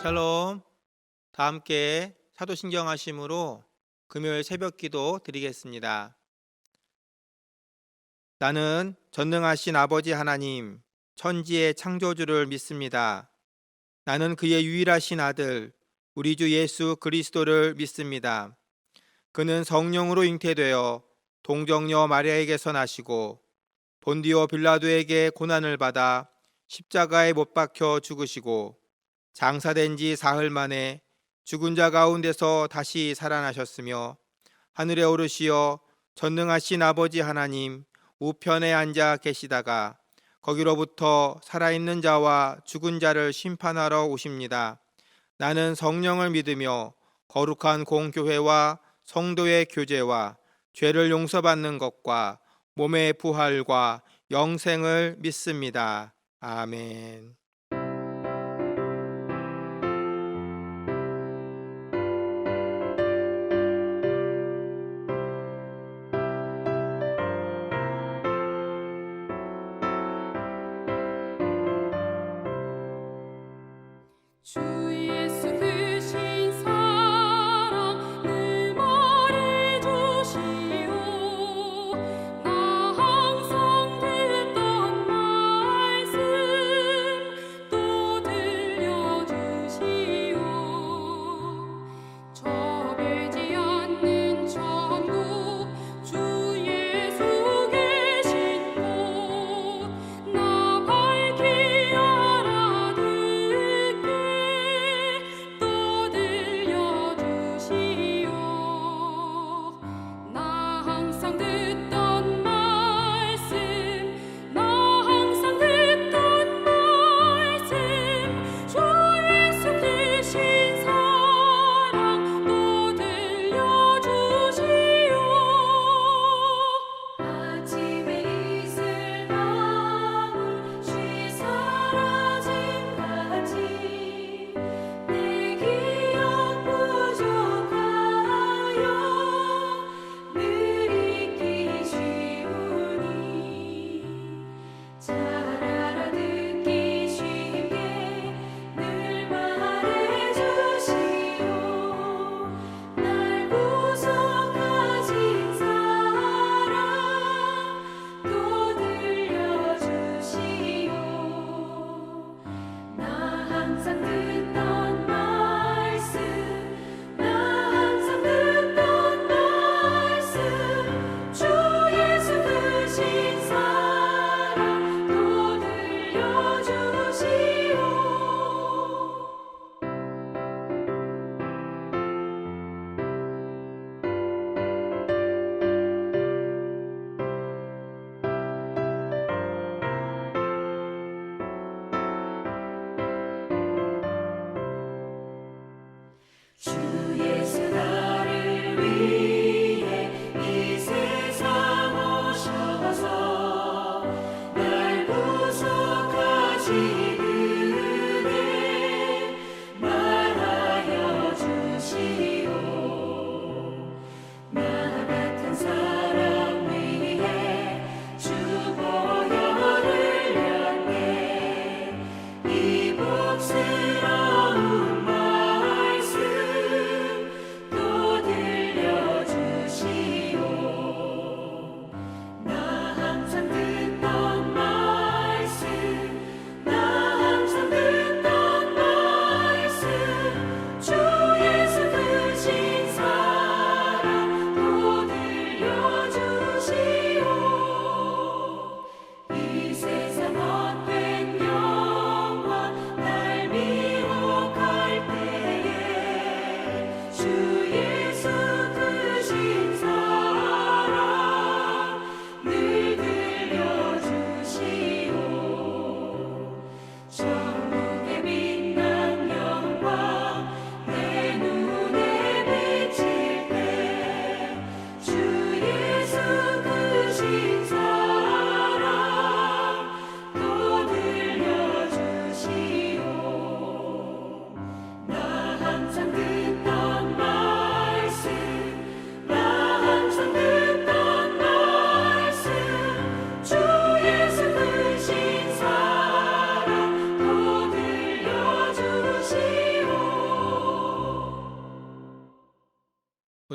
샬롬. 다 함께 사도신경 하심으로 금요일 새벽기도 드리겠습니다. 나는 전능하신 아버지 하나님, 천지의 창조주를 믿습니다. 나는 그의 유일하신 아들, 우리 주 예수 그리스도를 믿습니다. 그는 성령으로 잉태되어 동정녀 마리아에게서 나시고 본디오 빌라도에게 고난을 받아 십자가에 못 박혀 죽으시고 장사된 지 사흘 만에 죽은 자 가운데서 다시 살아나셨으며 하늘에 오르시어 전능하신 아버지 하나님 우편에 앉아 계시다가 거기로부터 살아있는 자와 죽은 자를 심판하러 오십니다. 나는 성령을 믿으며 거룩한 공교회와 성도의 교제와 죄를 용서받는 것과 몸의 부활과 영생을 믿습니다. 아멘. 주 예수 크신 사랑 늘 말해주시오. 나 항상 듣던 말씀 또 들려주시오. 정해지 않는 천국 주 예수 계신 곳 나 밝히 알아듣게 또 들려주시오. 나 항상 듣던 말씀 나 항상 듣던 말씀 주 예수 크신 사랑 또 들려주시오. 아침에 이슬 방울 쉬 사라짐같이 내 기억 부족하여 늘 잊기 쉬우니 잘 알아듣기 쉽게 늘 말해주시오. 날 구속하신 사랑 또 들려주시오. 나 항상 듣던 말씀 나 항상 듣던 말씀 주 예수 크신 사랑 또 들려주시오. 주 예수 나를 위해 이 세상 오셔서 날 구속하신 은혜 말하여 주시오. 나 같은 사람 위해 주 보혈을 흘렸네. 이 복스러운 말씀 또 들려주시오. 나 항상 듣던 말씀 나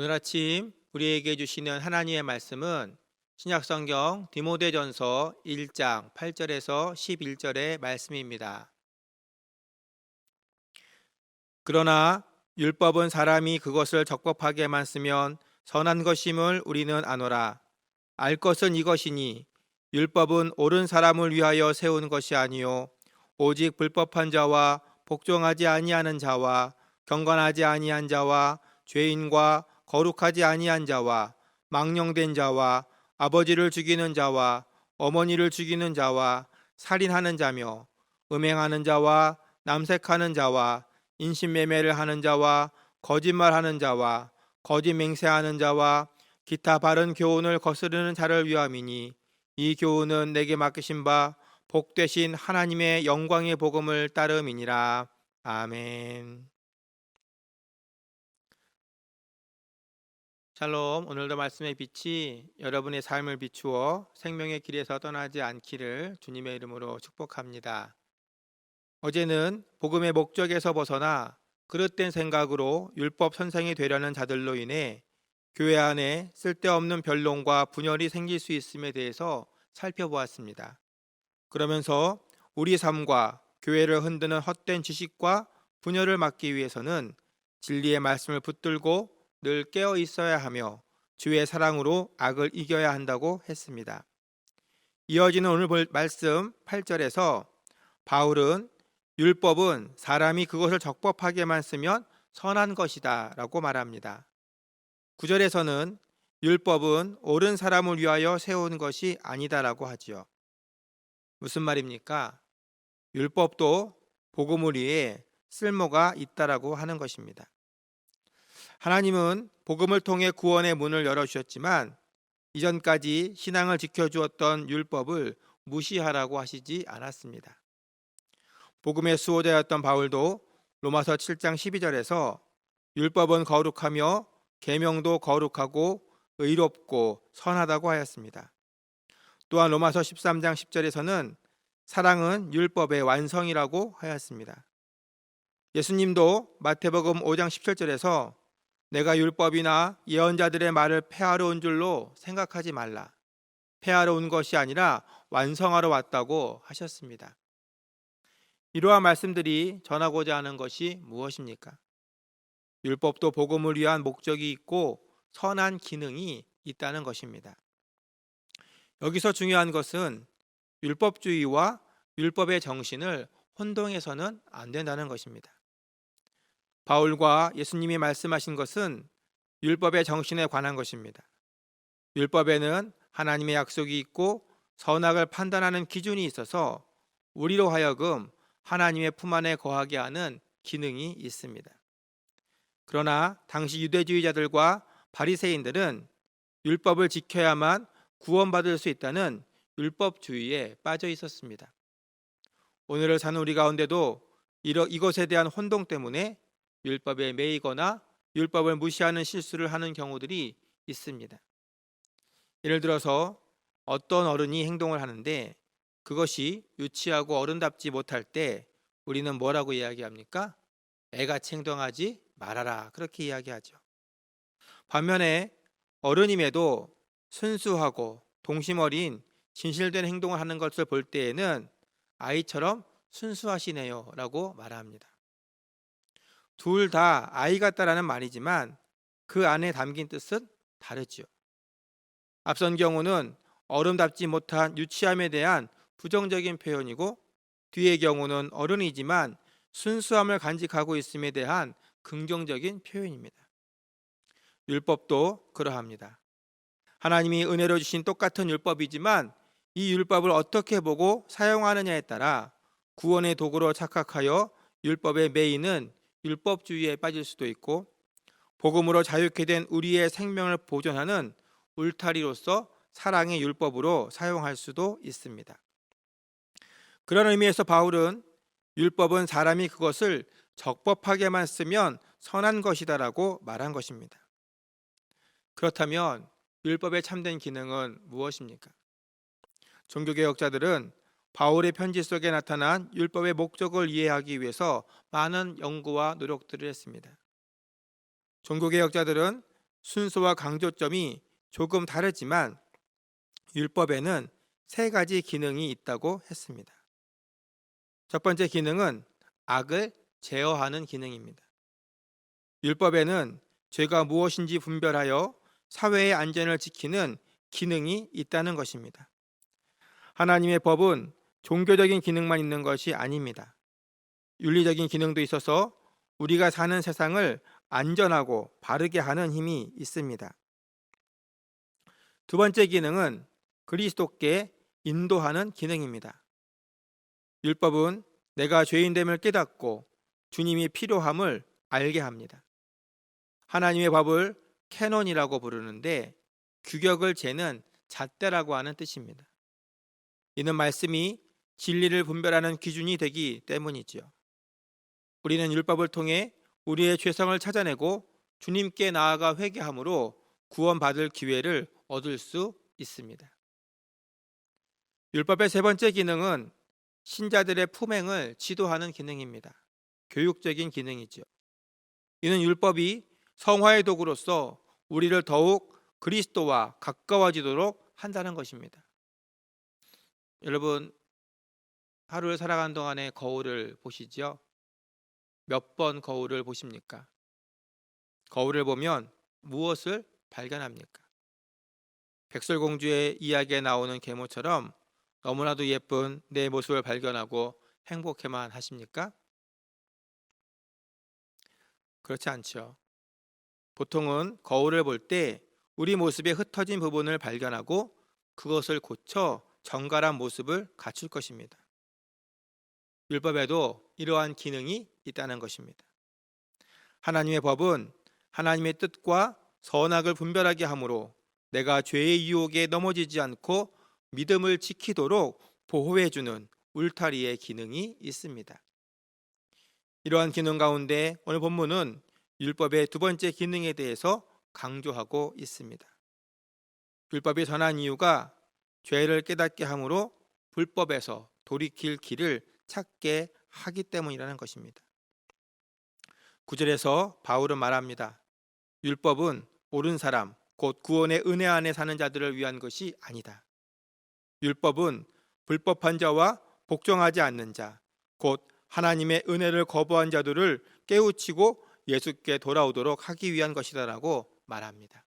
오늘 아침 우리에게 주시는 하나님의 말씀은 신약성경 디모데전서 1장 8절에서 11절의 말씀입니다. 그러나 율법은 사람이 그것을 적법하게만 쓰면 선한 것임을 우리는 아노라. 알 것은 이것이니 율법은 옳은 사람을 위하여 세운 것이 아니요 오직 불법한 자와 복종하지 아니하는 자와 경건하지 아니한 자와 죄인과 거룩하지 아니한 자와 망령된 자와 아버지를 죽이는 자와 어머니를 죽이는 자와 살인하는 자며 음행하는 자와 남색하는 자와 인신매매를 하는 자와 거짓말하는 자와 거짓 맹세하는 자와 기타 바른 교훈을 거스르는 자를 위함이니 이 교훈은 내게 맡기신 바 복되신 하나님의 영광의 복음을 따름이니라. 아멘. 샬롬. 오늘도 말씀의 빛이 여러분의 삶을 비추어 생명의 길에서 떠나지 않기를 주님의 이름으로 축복합니다. 어제는 복음의 목적에서 벗어나 그릇된 생각으로 율법 선생이 되려는 자들로 인해 교회 안에 쓸데없는 변론과 분열이 생길 수 있음에 대해서 살펴보았습니다. 그러면서 우리 삶과 교회를 흔드는 헛된 지식과 분열을 막기 위해서는 진리의 말씀을 붙들고 늘 깨어 있어야 하며 주의 사랑으로 악을 이겨야 한다고 했습니다. 이어지는 오늘 볼 말씀 8절에서 바울은 율법은 사람이 그것을 적법하게만 쓰면 선한 것이다 라고 말합니다. 9절에서는 율법은 옳은 사람을 위하여 세운 것이 아니다라고 하지요. 무슨 말입니까? 율법도 복음을 위해 쓸모가 있다라고 하는 것입니다. 하나님은 복음을 통해 구원의 문을 열어주셨지만 이전까지 신앙을 지켜주었던 율법을 무시하라고 하시지 않았습니다. 복음의 수호자였던 바울도 로마서 7장 12절에서 율법은 거룩하며 계명도 거룩하고 의롭고 선하다고 하였습니다. 또한 로마서 13장 10절에서는 사랑은 율법의 완성이라고 하였습니다. 예수님도 마태복음 5장 17절에서 내가 율법이나 예언자들의 말을 폐하러 온 줄로 생각하지 말라. 폐하러 온 것이 아니라 완성하러 왔다고 하셨습니다. 이러한 말씀들이 전하고자 하는 것이 무엇입니까? 율법도 복음을 위한 목적이 있고 선한 기능이 있다는 것입니다. 여기서 중요한 것은 율법주의와 율법의 정신을 혼동해서는 안 된다는 것입니다. 바울과 예수님이 말씀하신 것은 율법의 정신에 관한 것입니다. 율법에는 하나님의 약속이 있고 선악을 판단하는 기준이 있어서 우리로 하여금 하나님의 품 안에 거하게 하는 기능이 있습니다. 그러나 당시 유대주의자들과 바리새인들은 율법을 지켜야만 구원받을 수 있다는 율법주의에 빠져 있었습니다. 오늘을 사는 우리 가운데도 이것에 대한 혼동 때문에 율법에 매이거나 율법을 무시하는 실수를 하는 경우들이 있습니다. 예를 들어서 어떤 어른이 행동을 하는데 그것이 유치하고 어른답지 못할 때 우리는 뭐라고 이야기합니까? 애같이 행동하지 말아라, 그렇게 이야기하죠. 반면에 어른임에도 순수하고 동심 어린 진실된 행동을 하는 것을 볼 때에는 아이처럼 순수하시네요 라고 말합니다. 둘 다 아이 같다라는 말이지만 그 안에 담긴 뜻은 다르죠. 앞선 경우는 어른답지 못한 유치함에 대한 부정적인 표현이고 뒤의 경우는 어른이지만 순수함을 간직하고 있음에 대한 긍정적인 표현입니다. 율법도 그러합니다. 하나님이 은혜로 주신 똑같은 율법이지만 이 율법을 어떻게 보고 사용하느냐에 따라 구원의 도구로 착각하여 율법에 매이는 율법주의에 빠질 수도 있고 복음으로 자유케 된 우리의 생명을 보존하는 울타리로서 사랑의 율법으로 사용할 수도 있습니다. 그런 의미에서 바울은 율법은 사람이 그것을 적법하게만 쓰면 선한 것이다라고 말한 것입니다. 그렇다면 율법의 참된 기능은 무엇입니까? 종교개혁자들은 바울의 편지 속에 나타난 율법의 목적을 이해하기 위해서 많은 연구와 노력들을 했습니다. 종교개혁자들은 순서와 강조점이 조금 다르지만 율법에는 세 가지 기능이 있다고 했습니다. 첫 번째 기능은 악을 제어하는 기능입니다. 율법에는 죄가 무엇인지 분별하여 사회의 안전을 지키는 기능이 있다는 것입니다. 하나님의 법은 종교적인 기능만 있는 것이 아닙니다. 윤리적인 기능도 있어서 우리가 사는 세상을 안전하고 바르게 하는 힘이 있습니다. 두 번째 기능은 그리스도께 인도하는 기능입니다. 율법은 내가 죄인됨을 깨닫고 주님이 필요함을 알게 합니다. 하나님의 법을 캐논이라고 부르는데 규격을 재는 잣대라고 하는 뜻입니다. 이는 말씀이 진리를 분별하는 기준이 되기 때문이지요. 우리는 율법을 통해 우리의 죄성을 찾아내고 주님께 나아가 회개함으로 구원받을 기회를 얻을 수 있습니다. 율법의 세 번째 기능은 신자들의 품행을 지도하는 기능입니다. 교육적인 기능이죠. 이는 율법이 성화의 도구로서 우리를 더욱 그리스도와 가까워지도록 한다는 것입니다. 여러분, 하루를 살아가는 동안에 거울을 보시죠? 몇 번 거울을 보십니까? 거울을 보면 무엇을 발견합니까? 백설공주의 이야기에 나오는 계모처럼 너무나도 예쁜 내 모습을 발견하고 행복해만 하십니까? 그렇지 않죠. 보통은 거울을 볼 때 우리 모습의 흩어진 부분을 발견하고 그것을 고쳐 정갈한 모습을 갖출 것입니다. 율법에도 이러한 기능이 있다는 것입니다. 하나님의 법은 하나님의 뜻과 선악을 분별하게 하므로 내가 죄의 유혹에 넘어지지 않고 믿음을 지키도록 보호해주는 울타리의 기능이 있습니다. 이러한 기능 가운데 오늘 본문은 율법의 두 번째 기능에 대해서 강조하고 있습니다. 율법이 전한 이유가 죄를 깨닫게 함으로 불법에서 돌이킬 길을 찾게 하기 때문이라는 것입니다. 9절에서 바울은 말합니다. 율법은 옳은 사람, 곧 구원의 은혜 안에 사는 자들을 위한 것이 아니다. 율법은 불법한 자와 복종하지 않는 자, 곧 하나님의 은혜를 거부한 자들을 깨우치고 예수께 돌아오도록 하기 위한 것이다라고 말합니다.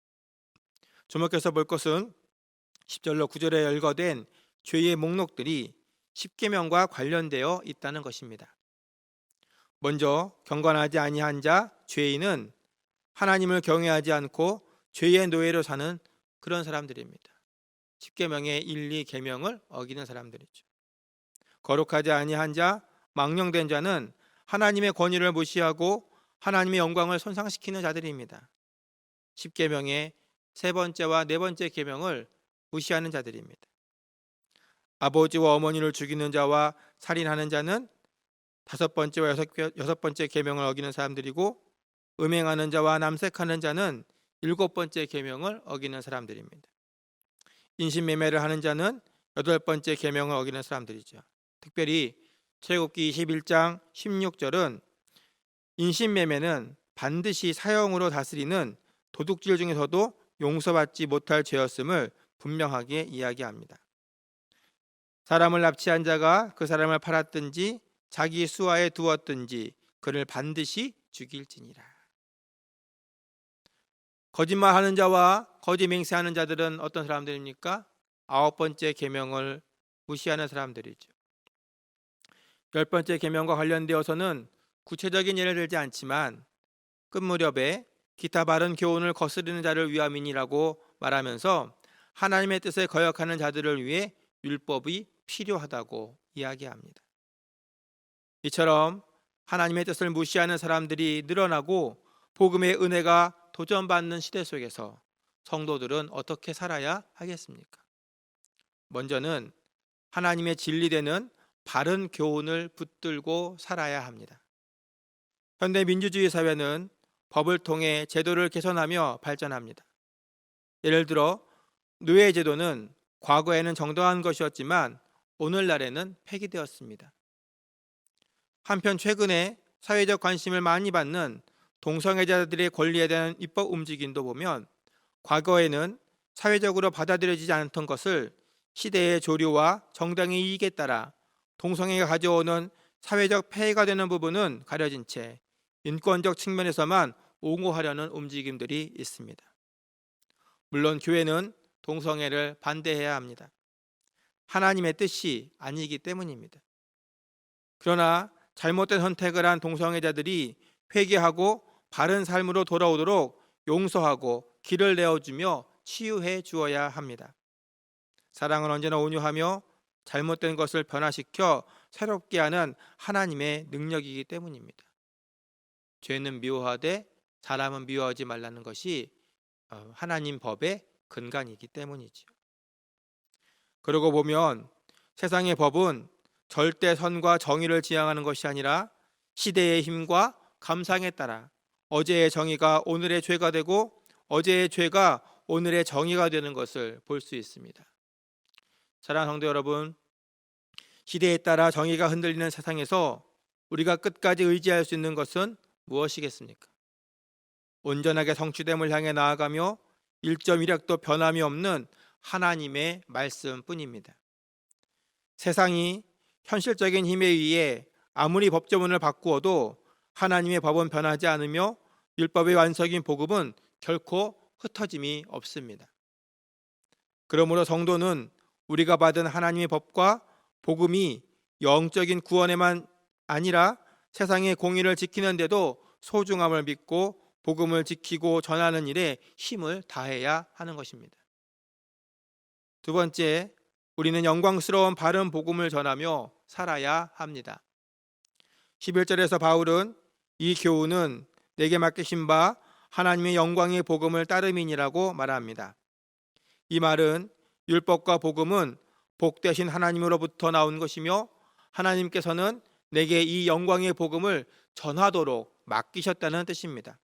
주목해서 볼 것은 10절로 9절에 열거된 죄의 목록들이 십계명과 관련되어 있다는 것입니다. 먼저 경건하지 아니한 자, 죄인은 하나님을 경외하지 않고 죄의 노예로 사는 그런 사람들입니다. 십계명의 1, 2계명을 어기는 사람들이죠. 거룩하지 아니한 자, 망령된 자는 하나님의 권위를 무시하고 하나님의 영광을 손상시키는 자들입니다. 십계명의 세 번째와 네 번째 계명을 무시하는 자들입니다. 아버지와 어머니를 죽이는 자와 살인하는 자는 다섯 번째와 여섯 번째 계명을 어기는 사람들이고, 음행하는 자와 남색하는 자는 일곱 번째 계명을 어기는 사람들입니다. 인신매매를 하는 자는 여덟 번째 계명을 어기는 사람들이죠. 특별히 출애굽기 21장 16절은 인신매매는 반드시 사형으로 다스리는 도둑질 중에서도 용서받지 못할 죄였음을 분명하게 이야기합니다. 사람을 납치한 자가 그 사람을 팔았든지 자기 수하에 두었든지 그를 반드시 죽일지니라. 거짓말하는 자와 거짓 맹세하는 자들은 어떤 사람들입니까? 아홉 번째 계명을 무시하는 사람들이죠. 열 번째 계명과 관련되어서는 구체적인 예를 들지 않지만 끝 무렵에 기타 바른 교훈을 거스르는 자를 위함이니라고 말하면서 하나님의 뜻에 거역하는 자들을 위해 율법이 필요하다고 이야기합니다. 이처럼 하나님의 뜻을 무시하는 사람들이 늘어나고 복음의 은혜가 도전받는 시대 속에서 성도들은 어떻게 살아야 하겠습니까? 먼저는 하나님의 진리되는 바른 교훈을 붙들고 살아야 합니다. 현대 민주주의 사회는 법을 통해 제도를 개선하며 발전합니다. 예를 들어 노예제도는 과거에는 정당한 것이었지만 오늘날에는 폐기되었습니다. 한편 최근에 사회적 관심을 많이 받는 동성애자들의 권리에 대한 입법 움직임도 보면 과거에는 사회적으로 받아들여지지 않던 것을 시대의 조류와 정당의 이익에 따라 동성애가 가져오는 사회적 폐해가 되는 부분은 가려진 채 인권적 측면에서만 옹호하려는 움직임들이 있습니다. 물론 교회는 동성애를 반대해야 합니다. 하나님의 뜻이 아니기 때문입니다. 그러나 잘못된 선택을 한 동성애자들이 회개하고 바른 삶으로 돌아오도록 용서하고 길을 내어주며 치유해 주어야 합니다. 사랑은 언제나 온유하며 잘못된 것을 변화시켜 새롭게 하는 하나님의 능력이기 때문입니다. 죄는 미워하되 사람은 미워하지 말라는 것이 하나님 법의 근간이기 때문이지요. 그러고 보면 세상의 법은 절대 선과 정의를 지향하는 것이 아니라 시대의 힘과 감상에 따라 어제의 정의가 오늘의 죄가 되고 어제의 죄가 오늘의 정의가 되는 것을 볼 수 있습니다. 사랑하는 성도 여러분, 시대에 따라 정의가 흔들리는 세상에서 우리가 끝까지 의지할 수 있는 것은 무엇이겠습니까? 온전하게 성취됨을 향해 나아가며 1.1획도 변함이 없는 하나님의 말씀뿐입니다. 세상이 현실적인 힘에 의해 아무리 법조문을 바꾸어도 하나님의 법은 변하지 않으며 율법의 완성인 복음은 결코 흩어짐이 없습니다. 그러므로 성도는 우리가 받은 하나님의 법과 복음이 영적인 구원에만 아니라 세상의 공의를 지키는 데도 소중함을 믿고 복음을 지키고 전하는 일에 힘을 다해야 하는 것입니다. 두 번째, 우리는 영광스러운 바른 복음을 전하며 살아야 합니다. 11절에서 바울은 이 교훈은 내게 맡기신 바 하나님의 영광의 복음을 따름이니라고 말합니다. 이 말은 율법과 복음은 복되신 하나님으로부터 나온 것이며 하나님께서는 내게 이 영광의 복음을 전하도록 맡기셨다는 뜻입니다.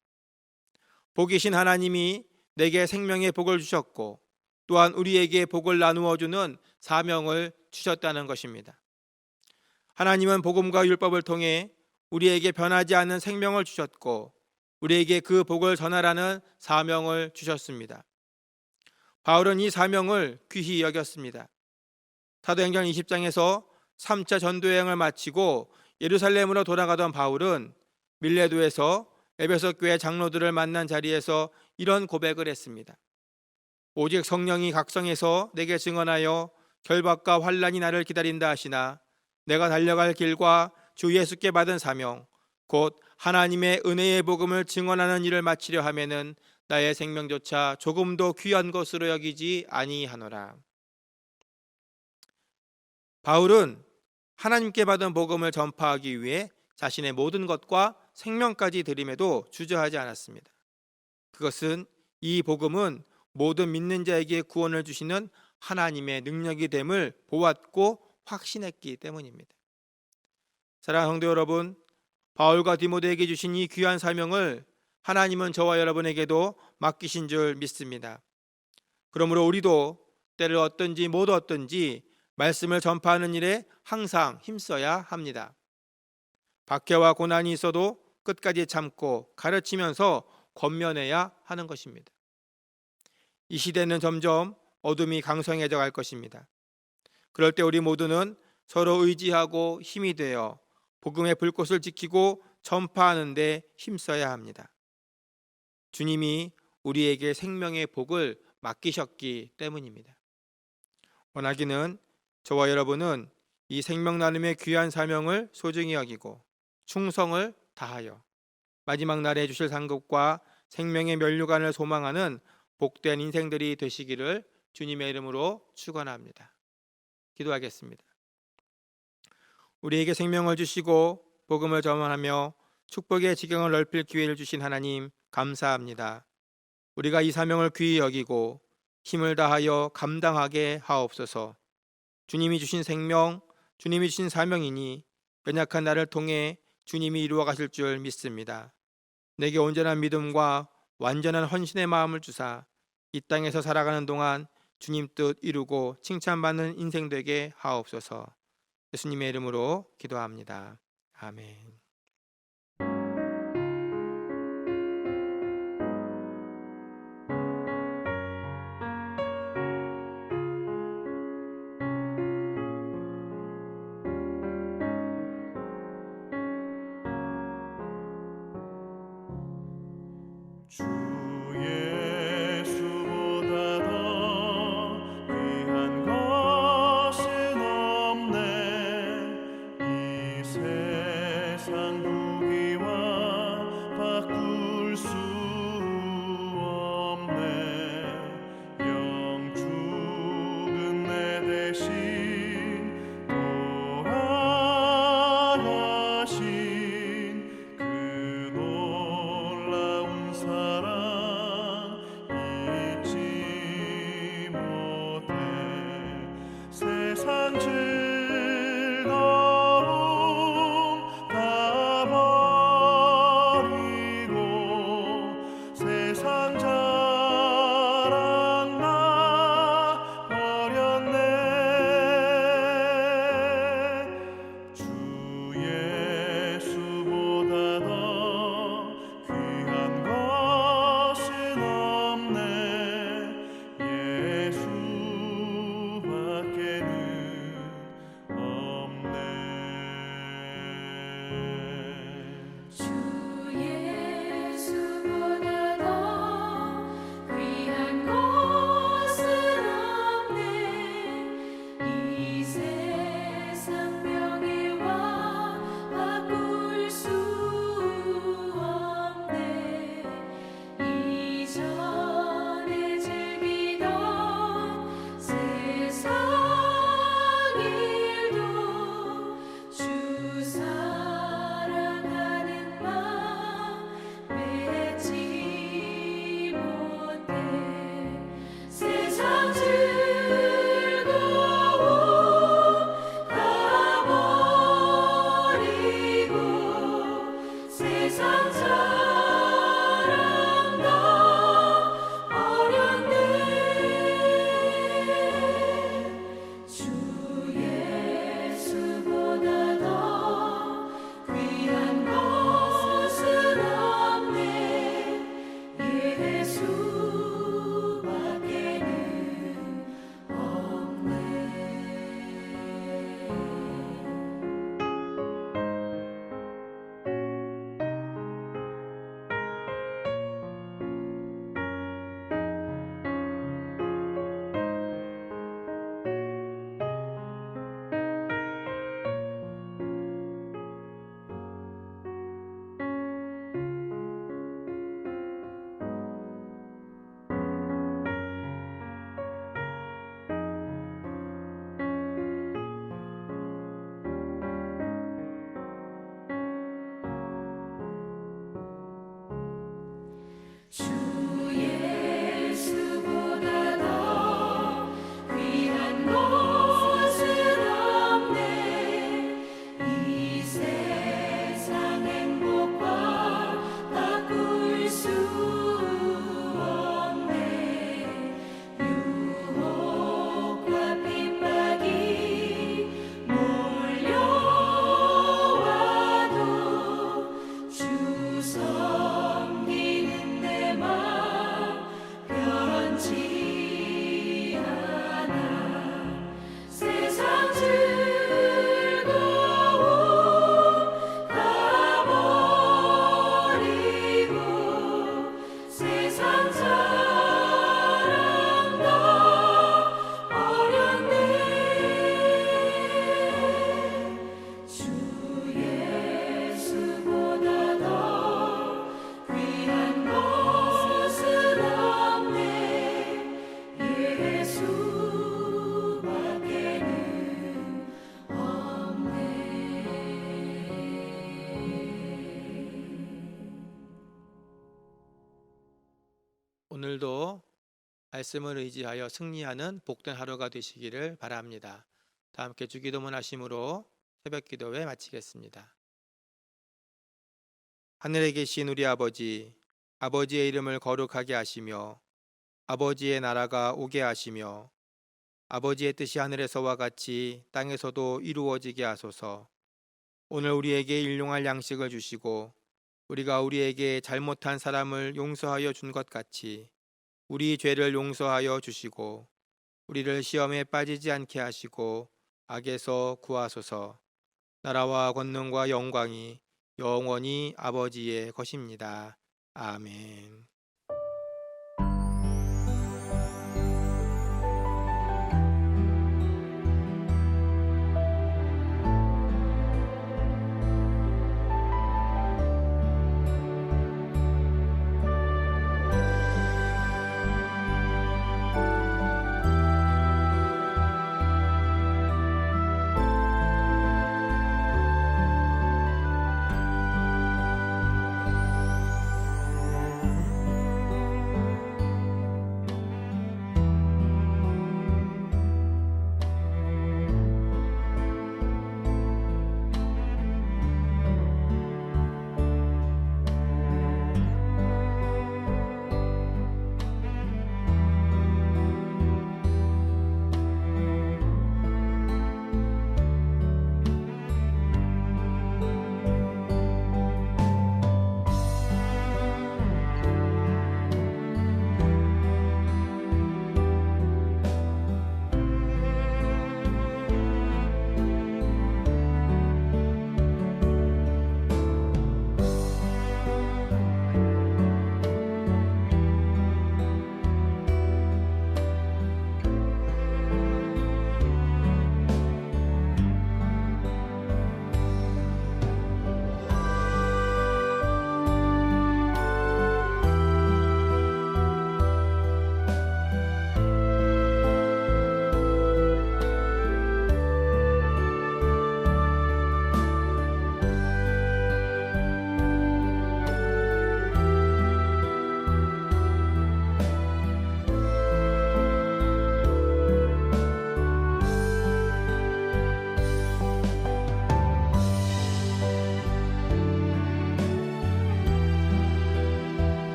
복이신 하나님이 내게 생명의 복을 주셨고 또한 우리에게 복을 나누어 주는 사명을 주셨다는 것입니다. 하나님은 복음과 율법을 통해 우리에게 변하지 않는 생명을 주셨고 우리에게 그 복을 전하라는 사명을 주셨습니다. 바울은 이 사명을 귀히 여겼습니다. 사도행전 20장에서 3차 전도여행을 마치고 예루살렘으로 돌아가던 바울은 밀레도에서 에베소 교회 장로들을 만난 자리에서 이런 고백을 했습니다. 오직 성령이 각성해서 내게 증언하여 결박과 환난이 나를 기다린다 하시나 내가 달려갈 길과 주 예수께 받은 사명 곧 하나님의 은혜의 복음을 증언하는 일을 마치려 하면은 나의 생명조차 조금도 귀한 것으로 여기지 아니하노라. 바울은 하나님께 받은 복음을 전파하기 위해 자신의 모든 것과 생명까지 드림에도 주저하지 않았습니다. 그것은 이 복음은 모든 믿는 자에게 구원을 주시는 하나님의 능력이 됨을 보았고 확신했기 때문입니다. 사랑하는 성도 여러분, 바울과 디모데에게 주신 이 귀한 사명을 하나님은 저와 여러분에게도 맡기신 줄 믿습니다. 그러므로 우리도 때를 얻든지 못 얻든지 말씀을 전파하는 일에 항상 힘써야 합니다. 박해와 고난이 있어도 끝까지 참고 가르치면서 권면해야 하는 것입니다. 이 시대는 점점 어둠이 강성해져 갈 것입니다. 그럴 때 우리 모두는 서로 의지하고 힘이 되어 복음의 불꽃을 지키고 전파하는 데 힘써야 합니다. 주님이 우리에게 생명의 복을 맡기셨기 때문입니다. 원하기는 저와 여러분은 이 생명 나눔의 귀한 사명을 소중히 여기고 충성을 다하여 마지막 날에 주실 상급과 생명의 면류관을 소망하는 복된 인생들이 되시기를 주님의 이름으로 축원합니다. 기도하겠습니다. 우리에게 생명을 주시고 복음을 전하며 축복의 지경을 넓힐 기회를 주신 하나님 감사합니다. 우리가 이 사명을 귀히 여기고 힘을 다하여 감당하게 하옵소서. 주님이 주신 생명, 주님이 주신 사명이니 연약한 나를 통해 주님이 이루어 가실 줄 믿습니다. 내게 온전한 믿음과 완전한 헌신의 마음을 주사 이 땅에서 살아가는 동안 주님 뜻 이루고 칭찬받는 인생 되게 하옵소서. 예수님의 이름으로 기도합니다. 아멘. 세상 부귀와 바꿀 수 없네. 영 죽은 내 대신 돌아가신 그 놀라운 사랑 잊지 못해. 세상 즐거움 다 버리고 세상 자랑 나 버렸네. 주 예수보다 더 귀한 것은 없네. 예수밖에는 없네. 주 예수보다 더 귀한 것은 없네. 이 세상 명예와 바꿀 수 없네. 이전에 즐기던 세상 일도 주 사랑하는 마음 맺지 못해. 세상 즐거움 다 버리고 세상 자랑 다 버렸네. 주 예수보다 더 귀한 것은 없네. 예수밖에는 없네. 주 예수보다 더 귀한 것은 없네. 이 세상 행복과 바꿀 수 없네. 유혹과 핍박이 몰려와도 주 섬기는 내 마음 변치 않아. 세상 즐거움 다 버리고 세상 자랑 다 버렸네. 주 예수보다 더 귀한 것은 없네. 예수밖에는 없네. 오늘도 말씀을 의지하여 승리하는 복된 하루가 되시기를 바랍니다. 다 함께 주기도문 하심으로 새벽 기도회 마치겠습니다. 하늘에 계신 우리 아버지, 아버지의 이름을 거룩하게 하시며 아버지의 나라가 오게 하시며 아버지의 뜻이 하늘에서와 같이 땅에서도 이루어지게 하소서. 오늘 우리에게 일용할 양식을 주시고 우리가 우리에게 잘못한 사람을 용서하여 준 것 같이 우리 죄를 용서하여 주시고 우리를 시험에 빠지지 않게 하시고 악에서 구하소서. 나라와 권능과 영광이 영원히 아버지의 것입니다. 아멘.